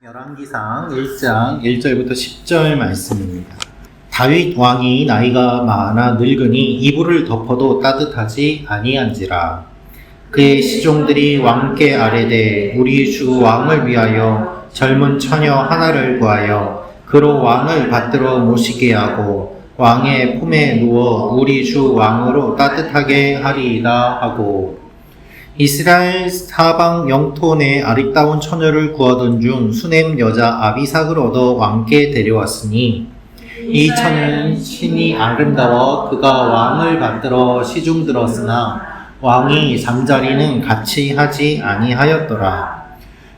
열왕기상 1장 1절부터 10절 말씀입니다. 다윗 왕이 나이가 많아 늙으니 이불을 덮어도 따뜻하지 아니한지라. 그의 시종들이 왕께 아뢰되 우리 주 왕을 위하여 젊은 처녀 하나를 구하여 그로 왕을 받들어 모시게 하고 왕의 품에 누워 우리 주 왕으로 따뜻하게 하리이다 하고, 이스라엘 사방 영토 내 아리따운 처녀를 구하던 중 수넴 여자 아비삭을 얻어 왕께 데려왔으니 이 처녀는 신이 아름다워 그가 왕을 받들어 시중 들었으나 왕이 잠자리는 같이 하지 아니하였더라.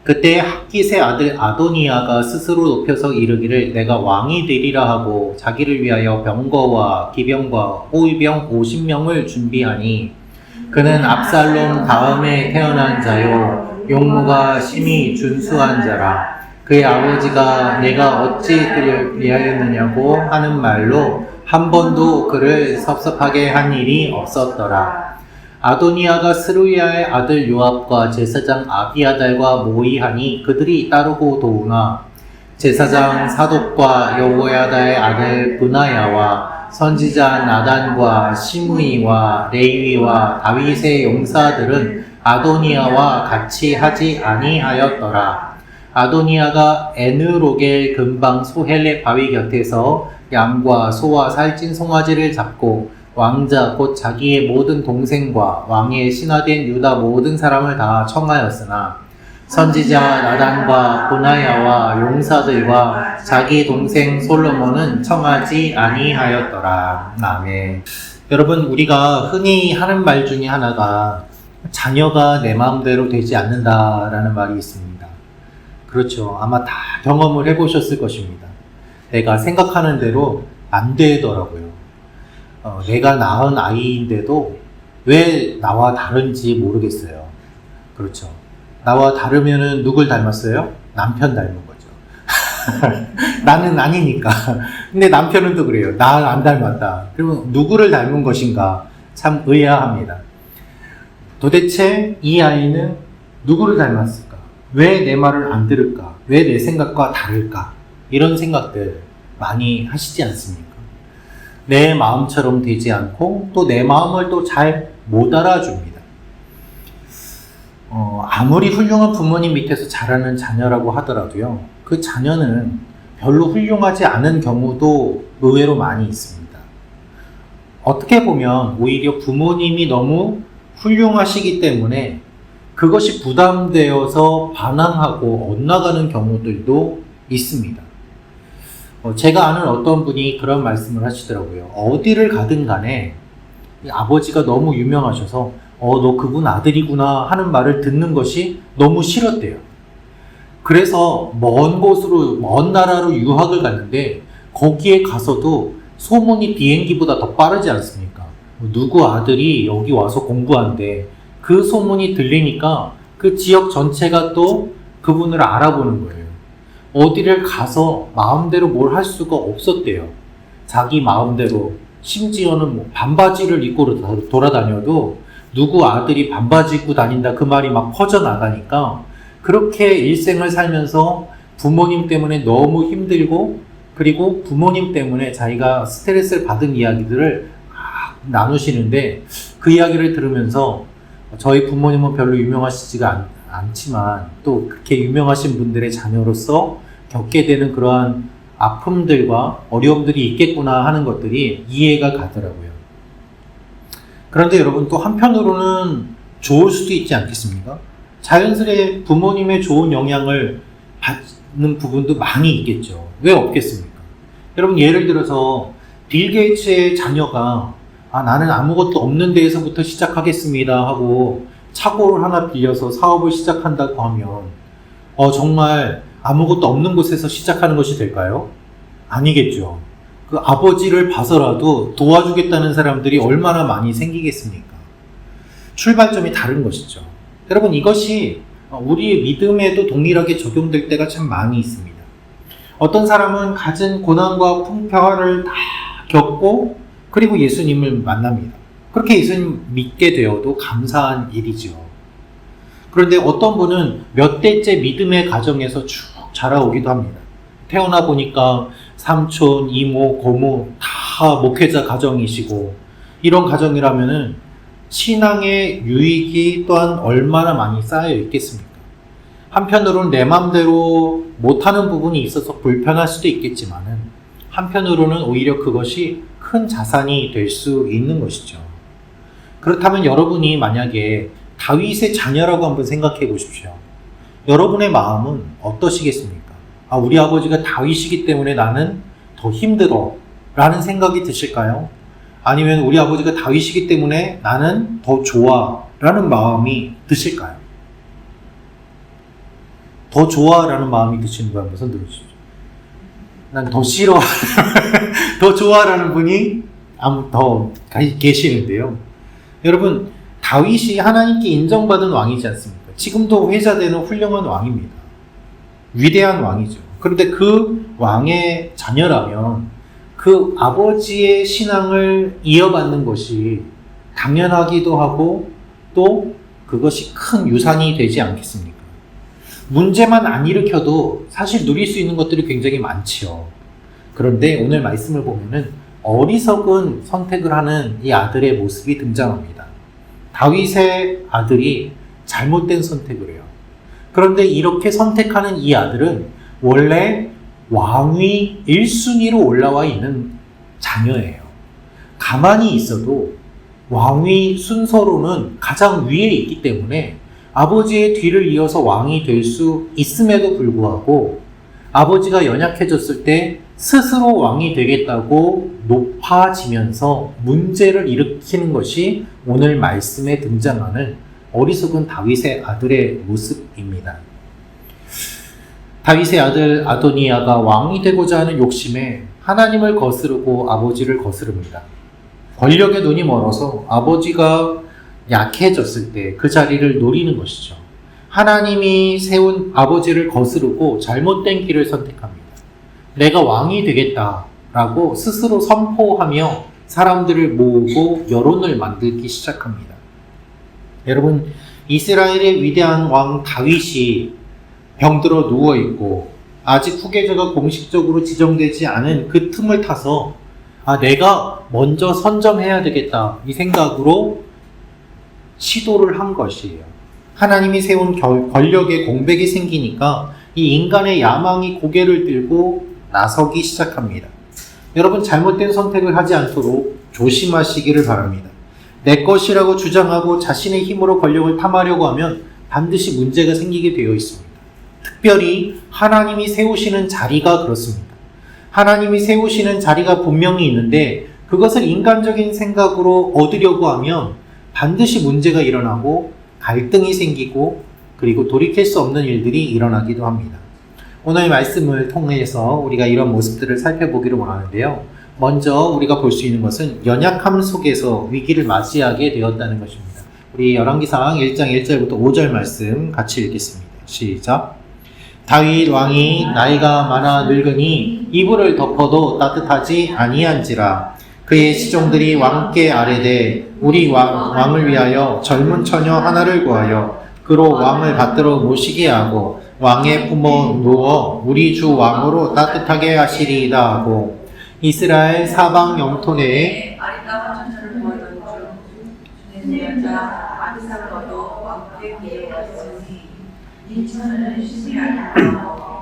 그때 학깃의 아들 아도니아가 스스로 높여서 이르기를 내가 왕이 되리라 하고 자기를 위하여 병거와 기병과 호위병 50명을 준비하니 그는 압살롬 다음에 태어난 자요 용모가 심히 준수한 자라. 그의 아버지가 내가 어찌 그를 위하였느냐고 하는 말로 한 번도 그를 섭섭하게 한 일이 없었더라. 아도니아가 스루야의 아들 요압과 제사장 아비아달과 모의하니 그들이 따르고 도우나 제사장 사독과 여호야다의 아들 브나야와 선지자 나단과 시므이와 레위와 다윗의 용사들은 아도니아와 같이 하지 아니하였더라. 아도니아가 에느로겔 근방 소헬레 바위 곁에서 양과 소와 살찐 송아지를 잡고 왕자 곧 자기의 모든 동생과 왕의 신하된 유다 모든 사람을 다 청하였으나 선지자 나단과 보나야와 용사들과 자기 동생 솔로몬은 청하지 아니하였더라. 아멘. 여러분, 우리가 흔히 하는 말 중에 하나가 자녀가 내 마음대로 되지 않는다라는 말이 있습니다. 그렇죠. 아마 다 경험을 해보셨을 것입니다. 내가 생각하는 대로 안 되더라고요. 내가 낳은 아이인데도 왜 나와 다른지 모르겠어요. 그렇죠. 나와 다르면은 누굴 닮았어요? 남편 닮은 거죠. 나는 아니니까. 근데 남편은 또 그래요. 나 안 닮았다. 그러면 누구를 닮은 것인가? 참 의아합니다. 도대체 이 아이는 누구를 닮았을까? 왜 내 말을 안 들을까? 왜 내 생각과 다를까? 이런 생각들 많이 하시지 않습니까? 내 마음처럼 되지 않고 또 내 마음을 또 잘 못 알아줍니다. 아무리 훌륭한 부모님 밑에서 자라는 자녀라고 하더라도요, 그 자녀는 별로 훌륭하지 않은 경우도 의외로 많이 있습니다. 어떻게 보면 오히려 부모님이 너무 훌륭하시기 때문에 그것이 부담되어서 반항하고 엇나가는 경우들도 있습니다. 제가 아는 어떤 분이 그런 말씀을 하시더라고요. 어디를 가든 간에 아버지가 너무 유명하셔서 너 그분 아들이구나 하는 말을 듣는 것이 너무 싫었대요. 그래서 먼 곳으로, 먼 나라로 유학을 갔는데 거기에 가서도 소문이 비행기보다 더 빠르지 않습니까? 누구 아들이 여기 와서 공부한대. 그 소문이 들리니까 그 지역 전체가 또 그분을 알아보는 거예요. 어디를 가서 마음대로 뭘 할 수가 없었대요. 자기 마음대로. 심지어는 뭐 반바지를 입고 돌아다녀도 누구 아들이 반바지 입고 다닌다 그 말이 막 퍼져나가니까 그렇게 일생을 살면서 부모님 때문에 너무 힘들고, 그리고 부모님 때문에 자기가 스트레스를 받은 이야기들을 나누시는데, 그 이야기를 들으면서 저희 부모님은 별로 유명하시지가 않지만 또 그렇게 유명하신 분들의 자녀로서 겪게 되는 그러한 아픔들과 어려움들이 있겠구나 하는 것들이 이해가 가더라고요. 그런데 여러분, 또 한편으로는 좋을 수도 있지 않겠습니까? 자연스레 부모님의 좋은 영향을 받는 부분도 많이 있겠죠. 왜 없겠습니까? 여러분, 예를 들어서 빌 게이츠의 자녀가 나는 아무것도 없는 데에서부터 시작하겠습니다 하고 차고를 하나 빌려서 사업을 시작한다고 하면 정말 아무것도 없는 곳에서 시작하는 것이 될까요? 아니겠죠. 그 아버지를 봐서라도 도와주겠다는 사람들이 얼마나 많이 생기겠습니까? 출발점이 다른 것이죠. 여러분, 이것이 우리의 믿음에도 동일하게 적용될 때가 참 많이 있습니다. 어떤 사람은 갖은 고난과 풍파를 다 겪고 그리고 예수님을 만납니다. 그렇게 예수님 믿게 되어도 감사한 일이죠. 그런데 어떤 분은 몇 대째 믿음의 가정에서 쭉 자라오기도 합니다. 태어나 보니까 삼촌, 이모, 고모 다 목회자 가정이시고 이런 가정이라면은 신앙의 유익이 또한 얼마나 많이 쌓여 있겠습니까? 한편으로는 내 맘대로 못하는 부분이 있어서 불편할 수도 있겠지만은 한편으로는 오히려 그것이 큰 자산이 될 수 있는 것이죠. 그렇다면 여러분이 만약에 다윗의 자녀라고 한번 생각해 보십시오. 여러분의 마음은 어떠시겠습니까? 아, 우리 아버지가 다윗이기 때문에 나는 더 힘들어 라는 생각이 드실까요? 아니면 우리 아버지가 다윗이기 때문에 나는 더 좋아 라는 마음이 드실까요? 더 좋아 라는 마음이 드시는 분 한번 손 들어주시죠. 난 더 싫어 더 좋아 라는 분이 더 계시는데요. 여러분, 다윗이 하나님께 인정받은 왕이지 않습니까? 지금도 회자되는 훌륭한 왕입니다. 위대한 왕이죠. 그런데 그 왕의 자녀라면 그 아버지의 신앙을 이어받는 것이 당연하기도 하고 또 그것이 큰 유산이 되지 않겠습니까? 문제만 안 일으켜도 사실 누릴 수 있는 것들이 굉장히 많지요. 그런데 오늘 말씀을 보면은 어리석은 선택을 하는 이 아들의 모습이 등장합니다. 다윗의 아들이 잘못된 선택을 해요. 그런데 이렇게 선택하는 이 아들은 원래 왕위 1순위로 올라와 있는 자녀예요. 가만히 있어도 왕위 순서로는 가장 위에 있기 때문에 아버지의 뒤를 이어서 왕이 될 수 있음에도 불구하고 아버지가 연약해졌을 때 스스로 왕이 되겠다고 높아지면서 문제를 일으키는 것이 오늘 말씀에 등장하는 어리석은 다윗의 아들의 모습입니다. 다윗의 아들 아도니아가 왕이 되고자 하는 욕심에 하나님을 거스르고 아버지를 거스릅니다. 권력에 눈이 멀어서 아버지가 약해졌을 때 그 자리를 노리는 것이죠. 하나님이 세운 아버지를 거스르고 잘못된 길을 선택합니다. 내가 왕이 되겠다라고 스스로 선포하며 사람들을 모으고 여론을 만들기 시작합니다. 여러분, 이스라엘의 위대한 왕 다윗이 병들어 누워있고 아직 후계자가 공식적으로 지정되지 않은 그 틈을 타서 내가 먼저 선점해야 되겠다 이 생각으로 시도를 한 것이에요. 하나님이 세운 권력의 공백이 생기니까 이 인간의 야망이 고개를 들고 나서기 시작합니다. 여러분, 잘못된 선택을 하지 않도록 조심하시기를 바랍니다. 내 것이라고 주장하고 자신의 힘으로 권력을 탐하려고 하면 반드시 문제가 생기게 되어 있습니다. 특별히 하나님이 세우시는 자리가 그렇습니다. 하나님이 세우시는 자리가 분명히 있는데 그것을 인간적인 생각으로 얻으려고 하면 반드시 문제가 일어나고 갈등이 생기고 그리고 돌이킬 수 없는 일들이 일어나기도 합니다. 오늘 말씀을 통해서 우리가 이런 모습들을 살펴보기를 원하는데요. 먼저 우리가 볼 수 있는 것은 연약함 속에서 위기를 맞이하게 되었다는 것입니다. 우리 열왕기상 1장 1절부터 5절 말씀 같이 읽겠습니다. 시작. 다윗 왕이 나이가 많아 늙으니 이불을 덮어도 따뜻하지 아니한지라. 그의 시종들이 왕께 아뢰되 우리 왕을 위하여 젊은 처녀 하나를 구하여 그로 왕을 받들어 모시게 하고 왕의 품어 누워 우리 주 왕으로 따뜻하게 하시리이다 하고 이스라엘 사방 영토 내에 아리따운 천사를 보았던 중 주는 여자 아비삭을 얻어 왕께 데려왔으니 이 천사는 신이 아니라 그가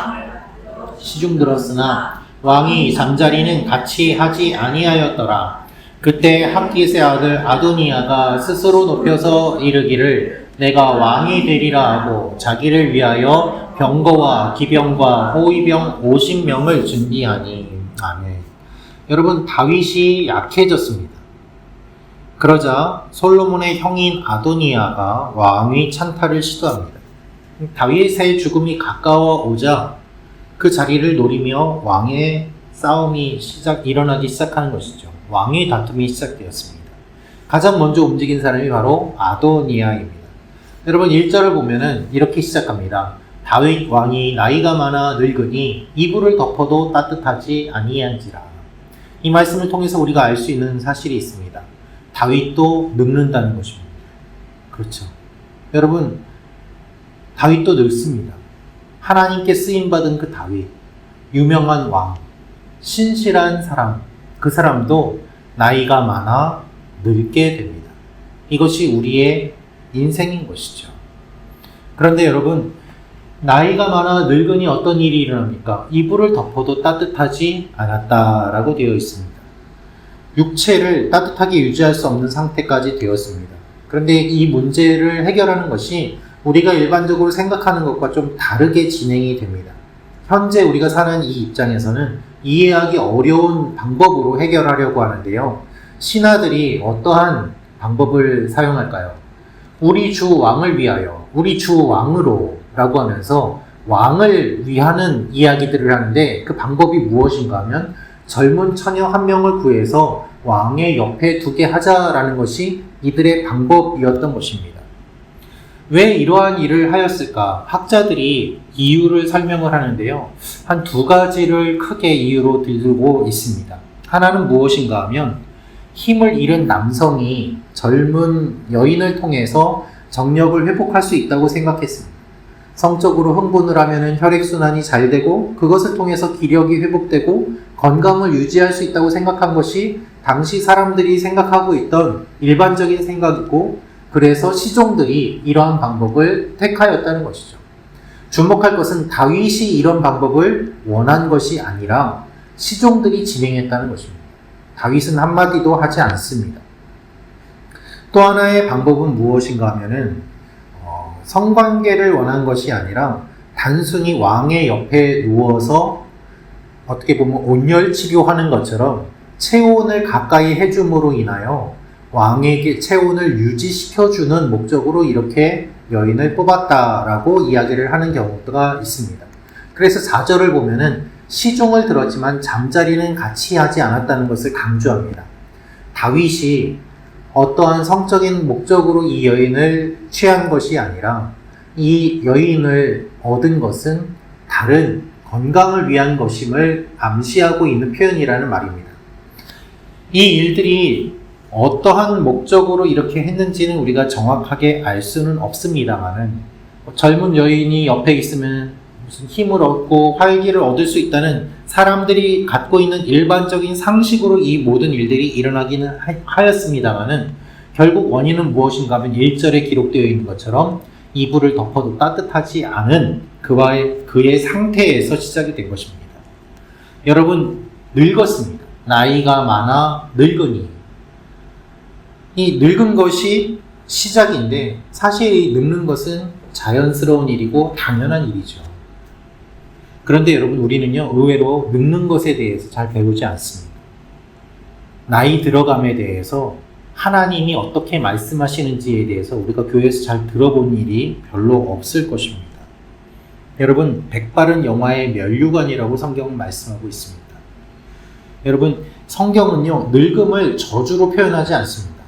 왕을 받들어 시중 들었으나 왕이 잠자리는 같이 하지 아니하였더라. 그때 학깃의 아들 아도니아가 스스로 높여서 이르기를 내가 왕이 되리라 하고 자기를 위하여 병거와 기병과 호위병 50명을 준비하니. 아멘. 여러분, 다윗이 약해졌습니다. 그러자 솔로몬의 형인 아도니아가 왕위 찬탈을 시도합니다. 다윗의 죽음이 가까워 오자 그 자리를 노리며 왕의 싸움이 일어나기 시작하는 것이죠. 왕의 다툼이 시작되었습니다. 가장 먼저 움직인 사람이 바로 아도니아입니다. 여러분, 1절을 보면은 이렇게 시작합니다. 다윗 왕이 나이가 많아 늙으니 이불을 덮어도 따뜻하지 아니한지라. 이 말씀을 통해서 우리가 알 수 있는 사실이 있습니다. 다윗도 늙는다는 것입니다. 그렇죠. 여러분, 다윗도 늙습니다. 하나님께 쓰임받은 그 다윗, 유명한 왕, 신실한 사람, 그 사람도 나이가 많아 늙게 됩니다. 이것이 우리의 인생인 것이죠. 그런데 여러분, 나이가 많아 늙으니 어떤 일이 일어납니까? 이불을 덮어도 따뜻하지 않았다라고 되어 있습니다. 육체를 따뜻하게 유지할 수 없는 상태까지 되었습니다. 그런데 이 문제를 해결하는 것이 우리가 일반적으로 생각하는 것과 좀 다르게 진행이 됩니다. 현재 우리가 사는 이 입장에서는 이해하기 어려운 방법으로 해결하려고 하는데요. 신하들이 어떠한 방법을 사용할까요? 우리 주 왕을 위하여, 우리 주 왕으로 라고 하면서 왕을 위하는 이야기들을 하는데 그 방법이 무엇인가 하면 젊은 처녀 한 명을 구해서 왕의 옆에 두게 하자라는 것이 이들의 방법이었던 것입니다. 왜 이러한 일을 하였을까? 학자들이 이유를 설명을 하는데요. 한 두 가지를 크게 이유로 들고 있습니다. 하나는 무엇인가 하면 힘을 잃은 남성이 젊은 여인을 통해서 정력을 회복할 수 있다고 생각했습니다. 성적으로 흥분을 하면 혈액순환이 잘 되고 그것을 통해서 기력이 회복되고 건강을 유지할 수 있다고 생각한 것이 당시 사람들이 생각하고 있던 일반적인 생각이고 그래서 시종들이 이러한 방법을 택하였다는 것이죠. 주목할 것은 다윗이 이런 방법을 원한 것이 아니라 시종들이 진행했다는 것입니다. 다윗은 한마디도 하지 않습니다. 또 하나의 방법은 무엇인가 하면은 성관계를 원한 것이 아니라 단순히 왕의 옆에 누워서 어떻게 보면 온열 치료하는 것처럼 체온을 가까이 해줌으로 인하여 왕에게 체온을 유지시켜주는 목적으로 이렇게 여인을 뽑았다라고 이야기를 하는 경우가 있습니다. 그래서 4절을 보면은 시종을 들었지만 잠자리는 같이 하지 않았다는 것을 강조합니다. 다윗이 어떠한 성적인 목적으로 이 여인을 취한 것이 아니라 이 여인을 얻은 것은 다른 건강을 위한 것임을 암시하고 있는 표현이라는 말입니다. 이 일들이 어떠한 목적으로 이렇게 했는지는 우리가 정확하게 알 수는 없습니다만은 젊은 여인이 옆에 있으면 무슨 힘을 얻고 활기를 얻을 수 있다는 사람들이 갖고 있는 일반적인 상식으로 이 모든 일들이 일어나기는 하였습니다만은 결국 원인은 무엇인가 하면 1절에 기록되어 있는 것처럼 이불을 덮어도 따뜻하지 않은 그의 상태에서 시작이 된 것입니다. 여러분, 늙었습니다. 나이가 많아 늙으니. 이 늙은 것이 시작인데 사실 늙는 것은 자연스러운 일이고 당연한 일이죠. 그런데 여러분, 우리는요 의외로 늙는 것에 대해서 잘 배우지 않습니다. 나이 들어감에 대해서 하나님이 어떻게 말씀하시는지에 대해서 우리가 교회에서 잘 들어본 일이 별로 없을 것입니다. 여러분, 백발은 영화의 면류관이라고 성경은 말씀하고 있습니다. 여러분, 성경은요 늙음을 저주로 표현하지 않습니다.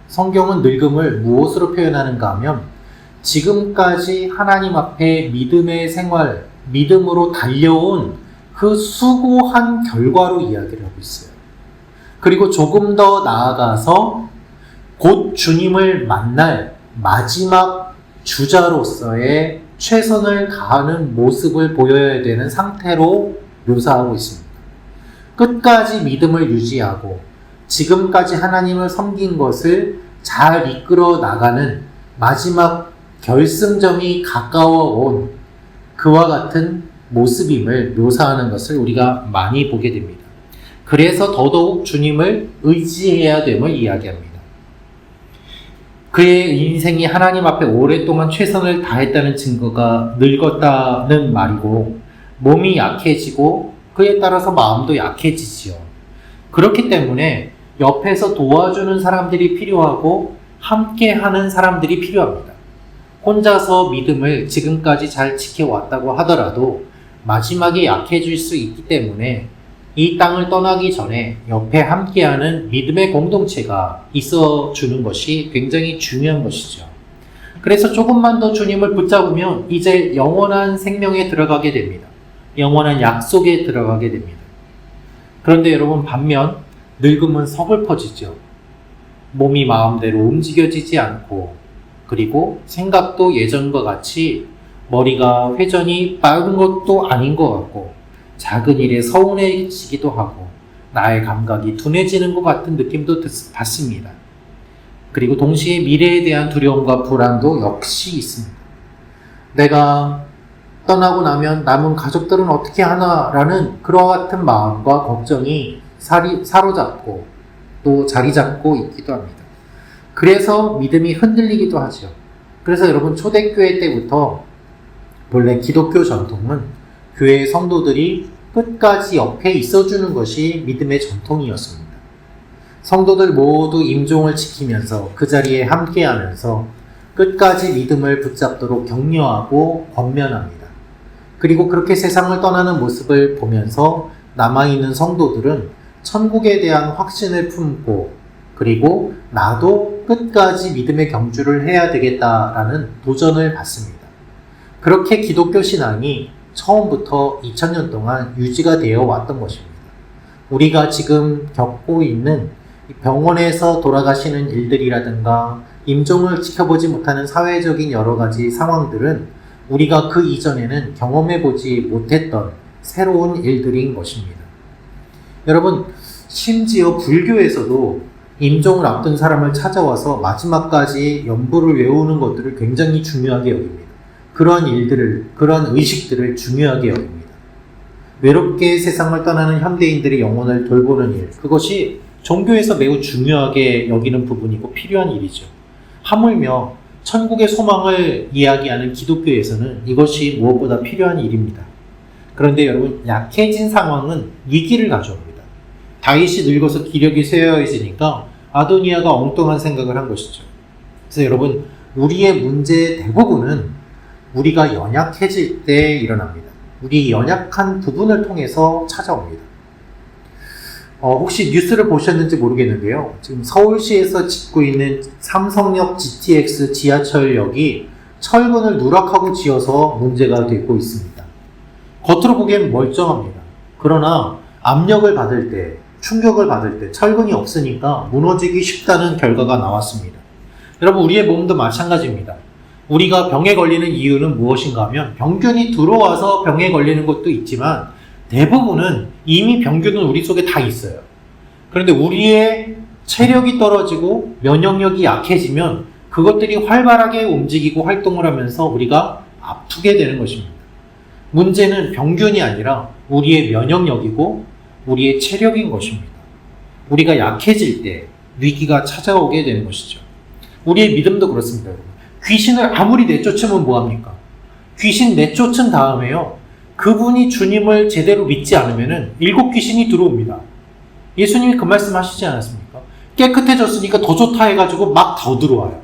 성경은 늙음을 무엇으로 표현하는가 하면 지금까지 하나님 앞에 믿음의 생활, 믿음으로 달려온 그 수고한 결과로 이야기를 하고 있어요. 그리고 조금 더 나아가서 곧 주님을 만날 마지막 주자로서의 최선을 다하는 모습을 보여야 되는 상태로 묘사하고 있습니다. 끝까지 믿음을 유지하고 지금까지 하나님을 섬긴 것을 잘 이끌어 나가는 마지막 결승점이 가까워 온 그와 같은 모습임을 묘사하는 것을 우리가 많이 보게 됩니다. 그래서 더더욱 주님을 의지해야 됨을 이야기합니다. 그의 인생이 하나님 앞에 오랫동안 최선을 다했다는 증거가 늙었다는 말이고 몸이 약해지고 그에 따라서 마음도 약해지지요. 그렇기 때문에 옆에서 도와주는 사람들이 필요하고 함께하는 사람들이 필요합니다. 혼자서 믿음을 지금까지 잘 지켜왔다고 하더라도 마지막에 약해질 수 있기 때문에 이 땅을 떠나기 전에 옆에 함께하는 믿음의 공동체가 있어주는 것이 굉장히 중요한 것이죠. 그래서 조금만 더 주님을 붙잡으면 이제 영원한 생명에 들어가게 됩니다. 영원한 약속에 들어가게 됩니다. 그런데 여러분, 반면 늙음은 서글퍼지죠. 몸이 마음대로 움직여지지 않고 그리고 생각도 예전과 같이 머리가 회전이 빠른 것도 아닌 것 같고 작은 일에 서운해지기도 하고 나의 감각이 둔해지는 것 같은 느낌도 받습니다. 그리고 동시에 미래에 대한 두려움과 불안도 역시 있습니다. 내가 떠나고 나면 남은 가족들은 어떻게 하나라는 그와 같은 마음과 걱정이 사로잡고 또 자리 잡고 있기도 합니다. 그래서 믿음이 흔들리기도 하죠. 그래서 여러분 초대교회 때부터 원래 기독교 전통은 교회 성도들이 끝까지 옆에 있어주는 것이 믿음의 전통이었습니다. 성도들 모두 임종을 지키면서 그 자리에 함께하면서 끝까지 믿음을 붙잡도록 격려하고 권면합니다. 그리고 그렇게 세상을 떠나는 모습을 보면서 남아있는 성도들은 천국에 대한 확신을 품고 그리고 나도 끝까지 믿음의 경주를 해야 되겠다라는 도전을 받습니다. 그렇게 기독교 신앙이 처음부터 2000년 동안 유지가 되어 왔던 것입니다. 우리가 지금 겪고 있는 병원에서 돌아가시는 일들이라든가 임종을 지켜보지 못하는 사회적인 여러 가지 상황들은 우리가 그 이전에는 경험해보지 못했던 새로운 일들인 것입니다. 여러분, 심지어 불교에서도 임종을 앞둔 사람을 찾아와서 마지막까지 연부를 외우는 것들을 굉장히 중요하게 여깁니다. 그러한 일들을, 그러한 의식들을 중요하게 여깁니다. 외롭게 세상을 떠나는 현대인들의 영혼을 돌보는 일, 그것이 종교에서 매우 중요하게 여기는 부분이고 필요한 일이죠. 하물며 천국의 소망을 이야기하는 기독교에서는 이것이 무엇보다 필요한 일입니다. 그런데 여러분, 약해진 상황은 위기를 가져옵니다. 다윗이 늙어서 기력이 쇠해지니까 아도니아가 엉뚱한 생각을 한 것이죠. 그래서 여러분, 우리의 문제의 대부분은 우리가 연약해질 때 일어납니다. 우리 연약한 부분을 통해서 찾아옵니다. 혹시 뉴스를 보셨는지 모르겠는데요. 지금 서울시에서 짓고 있는 삼성역 GTX 지하철역이 철근을 누락하고 지어서 문제가 되고 있습니다. 겉으로 보기엔 멀쩡합니다. 그러나 압력을 받을 때, 충격을 받을 때 철근이 없으니까 무너지기 쉽다는 결과가 나왔습니다. 여러분, 우리의 몸도 마찬가지입니다. 우리가 병에 걸리는 이유는 무엇인가 하면 병균이 들어와서 병에 걸리는 것도 있지만 대부분은 이미 병균은 우리 속에 다 있어요. 그런데 우리의 체력이 떨어지고 면역력이 약해지면 그것들이 활발하게 움직이고 활동을 하면서 우리가 아프게 되는 것입니다. 문제는 병균이 아니라 우리의 면역력이고 우리의 체력인 것입니다. 우리가 약해질 때 위기가 찾아오게 되는 것이죠. 우리의 믿음도 그렇습니다. 여러분. 귀신을 아무리 내쫓으면 뭐합니까? 귀신 내쫓은 다음에요, 그분이 주님을 제대로 믿지 않으면은 7 귀신이 들어옵니다. 예수님이 그 말씀 하시지 않았습니까? 깨끗해졌으니까 더 좋다 해가지고 막 더 들어와요.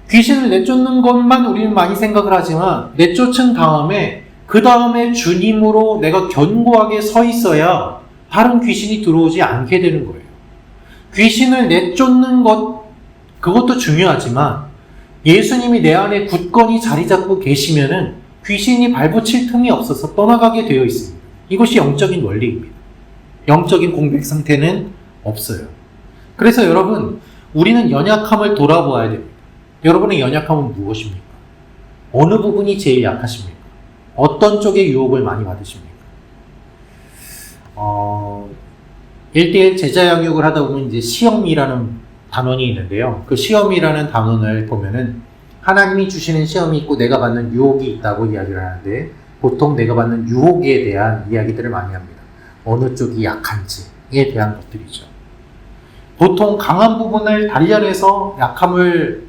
귀신을 내쫓는 것만 우리는 많이 생각을 하지만 내쫓은 다음에 그 다음에 주님으로 내가 견고하게 서 있어야 다른 귀신이 들어오지 않게 되는 거예요. 귀신을 내쫓는 것, 그것도 중요하지만 예수님이 내 안에 굳건히 자리 잡고 계시면은 귀신이 발붙일 틈이 없어서 떠나가게 되어 있습니다. 이것이 영적인 원리입니다. 영적인 공백 상태는 없어요. 그래서 여러분, 우리는 연약함을 돌아보아야 됩니다. 여러분의 연약함은 무엇입니까? 어느 부분이 제일 약하십니까? 어떤 쪽의 유혹을 많이 받으십니까? 1대1 제자 양육을 하다 보면 이제 시험이라는 단원이 있는데요. 그 시험이라는 단원을 보면은 하나님이 주시는 시험이 있고 내가 받는 유혹이 있다고 이야기를 하는데 보통 내가 받는 유혹에 대한 이야기들을 많이 합니다. 어느 쪽이 약한지에 대한 것들이죠. 보통 강한 부분을 단련해서 약함을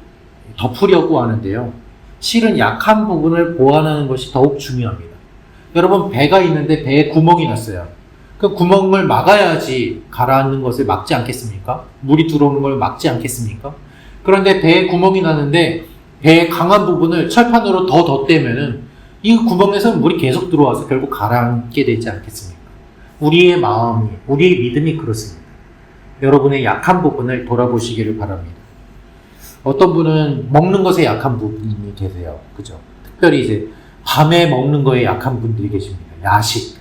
덮으려고 하는데요. 실은 약한 부분을 보완하는 것이 더욱 중요합니다. 여러분, 배가 있는데 배에 구멍이 났어요. 그 구멍을 막아야지 가라앉는 것을 막지 않겠습니까? 물이 들어오는 걸 막지 않겠습니까? 그런데 배에 구멍이 나는데 배의 강한 부분을 철판으로 더 덧대면은 이 구멍에서 물이 계속 들어와서 결국 가라앉게 되지 않겠습니까? 우리의 마음이, 우리의 믿음이 그렇습니다. 여러분의 약한 부분을 돌아보시기를 바랍니다. 어떤 분은 먹는 것에 약한 부분이 계세요. 그죠? 특별히 이제 밤에 먹는 거에 약한 분들이 계십니다. 야식.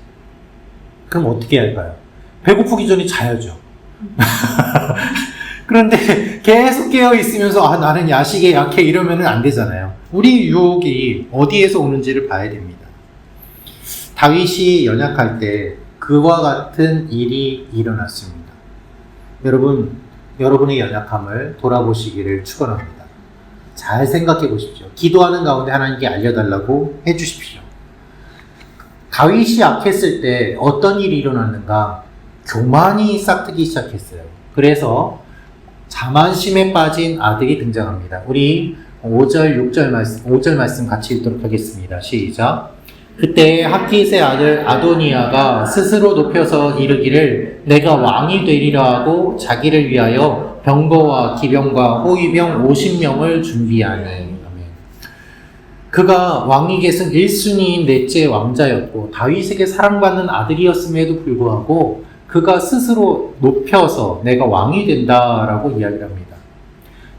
그럼 어떻게 할까요? 배고프기 전에 자야죠. 그런데 계속 깨어 있으면서 나는 야식에 약해 이러면 안 되잖아요. 우리 유혹이 어디에서 오는지를 봐야 됩니다. 다윗이 연약할 때 그와 같은 일이 일어났습니다. 여러분의 연약함을 돌아보시기를 축원합니다. 잘 생각해 보십시오. 기도하는 가운데 하나님께 알려달라고 해주십시오. 다윗이 약했을 때 어떤 일이 일어났는가? 교만이 싹트기 시작했어요. 그래서 자만심에 빠진 아들이 등장합니다. 우리 5절, 5절 말씀 같이 읽도록 하겠습니다. 시작. 그때 학깃의 아들 아도니아가 스스로 높여서 이르기를 내가 왕이 되리라 하고 자기를 위하여 병거와 기병과 호위병 50명을 준비하니. 그가 왕위 계승 1순위인 넷째 왕자였고 다윗에게 사랑받는 아들이었음에도 불구하고 그가 스스로 높여서 내가 왕이 된다라고 이야기를 합니다.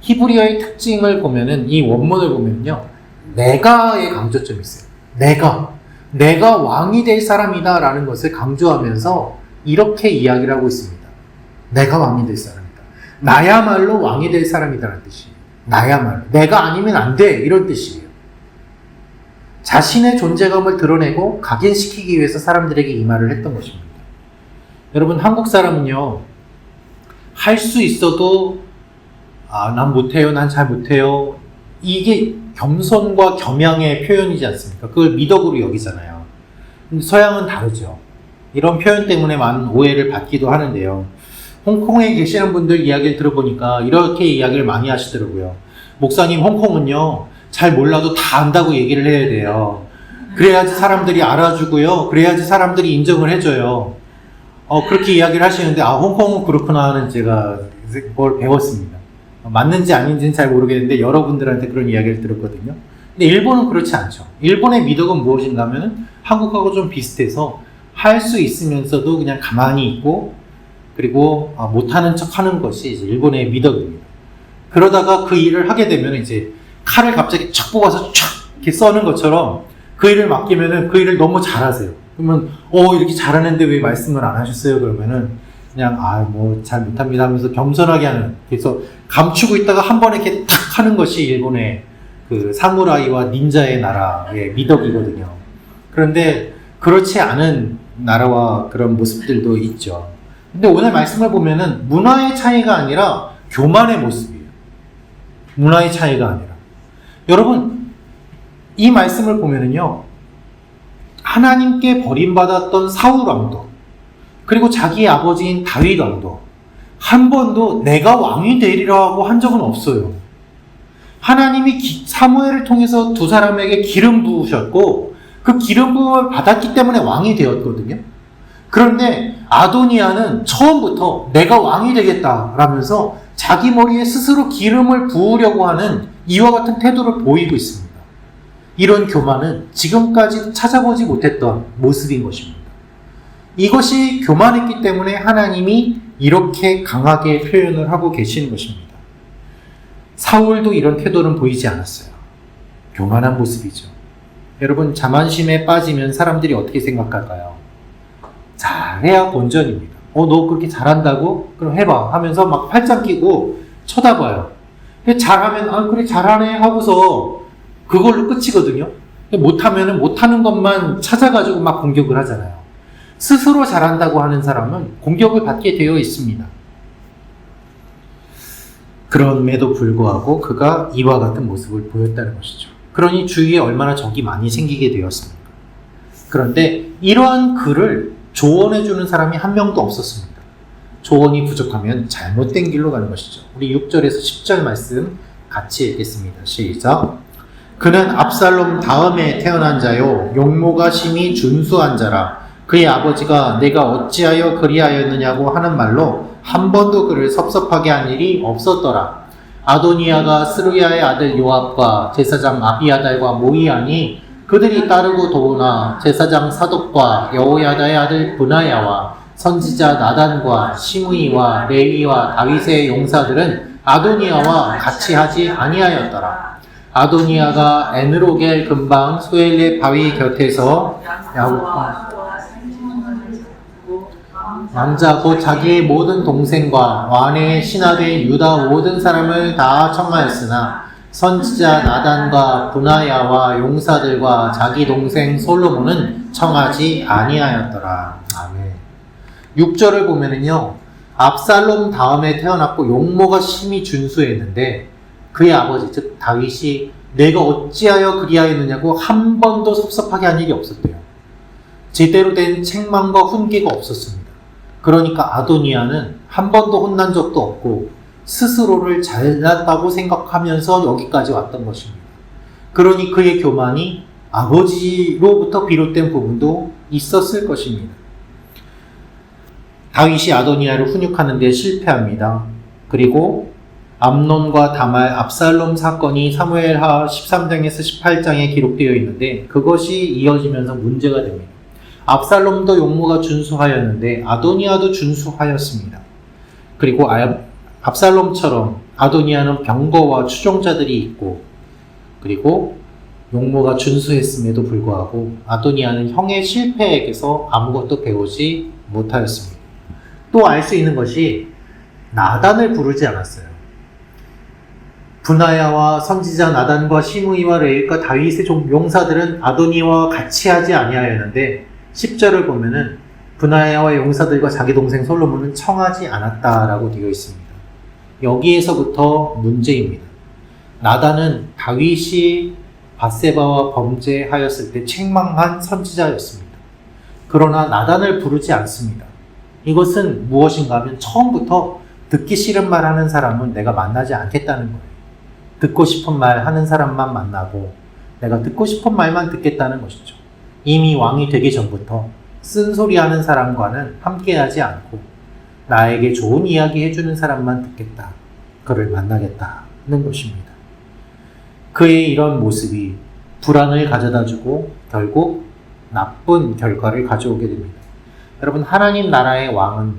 히브리어의 특징을 보면은 이 원문을 보면요. 내가의 강조점이 있어요. 내가 왕이 될 사람이다 라는 것을 강조하면서 이렇게 이야기를 하고 있습니다. 내가 왕이 될 사람이다. 나야말로 왕이 될 사람이다라는 뜻이에요. 나야말로. 내가 아니면 안 돼. 이런 뜻이에요. 자신의 존재감을 드러내고 각인시키기 위해서 사람들에게 이 말을 했던 것입니다. 여러분, 한국 사람은요, 할 수 있어도, 난 못해요, 난 잘 못해요. 이게 겸손과 겸양의 표현이지 않습니까? 그걸 미덕으로 여기잖아요. 근데 서양은 다르죠. 이런 표현 때문에 많은 오해를 받기도 하는데요. 홍콩에 계시는 분들 이야기를 들어보니까 이렇게 이야기를 많이 하시더라고요. 목사님, 홍콩은요, 잘 몰라도 다 안다고 얘기를 해야 돼요. 그래야지 사람들이 알아주고요. 그래야지 사람들이 인정을 해줘요. 그렇게 이야기를 하시는데, 홍콩은 그렇구나 하는 제가 뭘 배웠습니다. 맞는지 아닌지는 잘 모르겠는데, 여러분들한테 그런 이야기를 들었거든요. 근데 일본은 그렇지 않죠. 일본의 미덕은 무엇인가 하면은 한국하고 좀 비슷해서 할 수 있으면서도 그냥 가만히 있고, 그리고 못하는 척 하는 것이 이제 일본의 미덕입니다. 그러다가 그 일을 하게 되면 이제 칼을 갑자기 촥 뽑아서 촥 이렇게 써는 것처럼 그 일을 맡기면은 그 일을 너무 잘하세요. 그러면 이렇게 잘하는데 왜 말씀을 안 하셨어요? 그러면은 그냥 뭐 잘 못합니다 하면서 겸손하게 하는, 그래서 감추고 있다가 한 번에 이렇게 탁 하는 것이 일본의 그 사무라이와 닌자의 나라의 미덕이거든요. 그런데 그렇지 않은 나라와 그런 모습들도 있죠. 근데 오늘 말씀을 보면은 문화의 차이가 아니라 교만의 모습이에요. 문화의 차이가 아니라. 여러분, 이 말씀을 보면은요, 하나님께 버림받았던 사울 왕도, 그리고 자기의 아버지인 다윗 왕도 한 번도 내가 왕이 되리라 하고 한 적은 없어요. 하나님이 사무엘을 통해서 두 사람에게 기름 부으셨고 그 기름 부음을 받았기 때문에 왕이 되었거든요. 그런데 아도니아는 처음부터 내가 왕이 되겠다라면서 자기 머리에 스스로 기름을 부으려고 하는 이와 같은 태도를 보이고 있습니다. 이런 교만은 지금까지 찾아보지 못했던 모습인 것입니다. 이것이 교만했기 때문에 하나님이 이렇게 강하게 표현을 하고 계시는 것입니다. 사울도 이런 태도는 보이지 않았어요. 교만한 모습이죠. 여러분, 자만심에 빠지면 사람들이 어떻게 생각할까요? 잘해야 본전입니다. 너 그렇게 잘한다고? 그럼 해봐 하면서 막 팔짱 끼고 쳐다봐요. 잘하면 그래 잘하네 하고서 그걸로 끝이거든요. 못하면 못하는 것만 찾아가지고 막 공격을 하잖아요. 스스로 잘한다고 하는 사람은 공격을 받게 되어 있습니다. 그럼에도 불구하고 그가 이와 같은 모습을 보였다는 것이죠. 그러니 주위에 얼마나 적이 많이 생기게 되었습니까? 그런데 이러한 그를 조언해주는 사람이 한 명도 없었습니다. 조언이 부족하면 잘못된 길로 가는 것이죠. 우리 6절에서 10절 말씀 같이 읽겠습니다. 시작. 그는 압살롬 다음에 태어난 자요 용모가 심히 준수한 자라. 그의 아버지가 내가 어찌하여 그리하였느냐고 하는 말로 한 번도 그를 섭섭하게 한 일이 없었더라. 아도니아가 스루야의 아들 요압과 제사장 아비아달과 모이하니 그들이 따르고 도우나 제사장 사독과 여호야다의 아들 브나야와 선지자 나단과 시므이와 레위와 다윗의 용사들은 아도니아와 같이 하지 아니하였더라. 아도니아가 에느로겔 근방 소엘의 바위 곁에서 왕자 곧 자기의 모든 동생과 왕의 신하된 유다 모든 사람을 다 청하였으나 선지자 나단과 분하야와 용사들과 자기 동생 솔로몬은 청하지 아니하였더라. 아멘. 6절을 보면은요, 압살롬 다음에 태어났고 용모가 심히 준수했는데 그의 아버지 즉 다윗이 내가 어찌하여 그리하였느냐고 한 번도 섭섭하게 한 일이 없었대요. 제대로 된 책망과 훈계가 없었습니다. 그러니까 아도니아는 한 번도 혼난 적도 없고 스스로를 잘났다고 생각하면서 여기까지 왔던 것입니다. 그러니 그의 교만이 아버지로부터 비롯된 부분도 있었을 것입니다. 다윗이 아도니아를 훈육하는 데 실패합니다. 그리고 암논과 다말, 압살롬 사건이 사무엘하 13장에서 18장에 기록되어 있는데 그것이 이어지면서 문제가 됩니다. 압살롬도 용모가 준수하였는데 아도니아도 준수하였습니다. 그리고 압살롬처럼 아도니아는 병거와 추종자들이 있고 그리고 용모가 준수했음에도 불구하고 아도니아는 형의 실패에게서 아무것도 배우지 못하였습니다. 또 알 수 있는 것이 나단을 부르지 않았어요. 분하야와 선지자 나단과 시므이와 레일과 다윗의 용사들은 아도니아와 같이 하지 아니하였는데 10절을 보면은 분하야와 용사들과 자기 동생 솔로몬은 청하지 않았다라고 되어 있습니다. 여기에서부터 문제입니다. 나단은 다윗이 밧세바와 범죄하였을 때 책망한 선지자였습니다. 그러나 나단을 부르지 않습니다. 이것은 무엇인가 하면 처음부터 듣기 싫은 말 하는 사람은 내가 만나지 않겠다는 거예요. 듣고 싶은 말 하는 사람만 만나고 내가 듣고 싶은 말만 듣겠다는 것이죠. 이미 왕이 되기 전부터 쓴소리 하는 사람과는 함께하지 않고 나에게 좋은 이야기 해주는 사람만 듣겠다. 그를 만나겠다는 것입니다. 그의 이런 모습이 불안을 가져다주고 결국 나쁜 결과를 가져오게 됩니다. 여러분, 하나님 나라의 왕은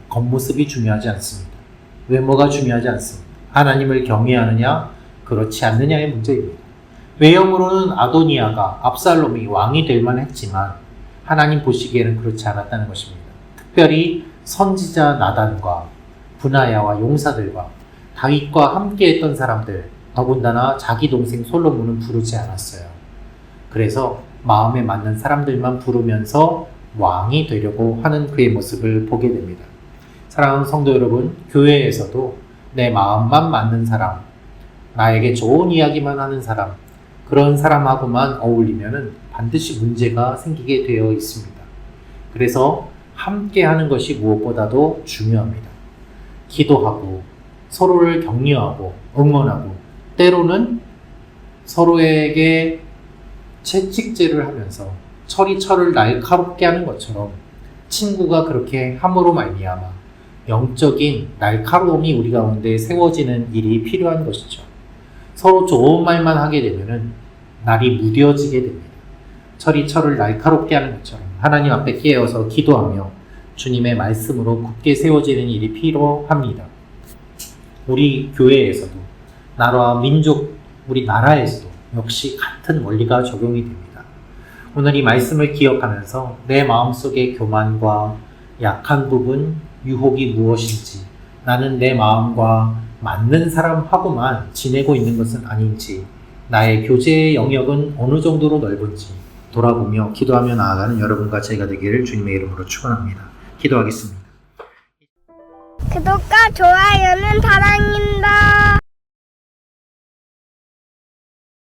겉모습이 중요하지 않습니다. 외모가 중요하지 않습니다. 하나님을 경외하느냐 그렇지 않느냐의 문제입니다. 외형으로는 아도니아가 압살롬이 왕이 될 만했지만 하나님 보시기에는 그렇지 않았다는 것입니다. 특별히 선지자 나단과 분하야와 용사들과 다윗과 함께했던 사람들, 더군다나 자기 동생 솔로몬은 부르지 않았어요. 그래서 마음에 맞는 사람들만 부르면서 왕이 되려고 하는 그의 모습을 보게 됩니다. 사랑하는 성도 여러분, 교회에서도 내 마음만 맞는 사람, 나에게 좋은 이야기만 하는 사람, 그런 사람하고만 어울리면 반드시 문제가 생기게 되어 있습니다. 그래서 함께 하는 것이 무엇보다도 중요합니다. 기도하고 서로를 격려하고 응원하고 때로는 서로에게 채찍질을 하면서 철이 철을 날카롭게 하는 것처럼 친구가 그렇게 함으로 말미암아 영적인 날카로움이 우리 가운데 세워지는 일이 필요한 것이죠. 서로 좋은 말만 하게 되면은 날이 무뎌지게 됩니다. 철이 철을 날카롭게 하는 것처럼 하나님 앞에 깨어서 기도하며 주님의 말씀으로 굳게 세워지는 일이 필요합니다. 우리 교회에서도 나라와 민족, 우리 나라에서도 역시 같은 원리가 적용이 됩니다. 오늘 이 말씀을 기억하면서 내 마음속의 교만과 약한 부분, 유혹이 무엇인지, 나는 내 마음과 맞는 사람하고만 지내고 있는 것은 아닌지, 나의 교제의 영역은 어느 정도로 넓은지 돌아보며 기도하며 나아가는 여러분과 제가 되기를 주님의 이름으로 축원합니다. 기도하겠습니다. 구독과 좋아요는 사랑입니다.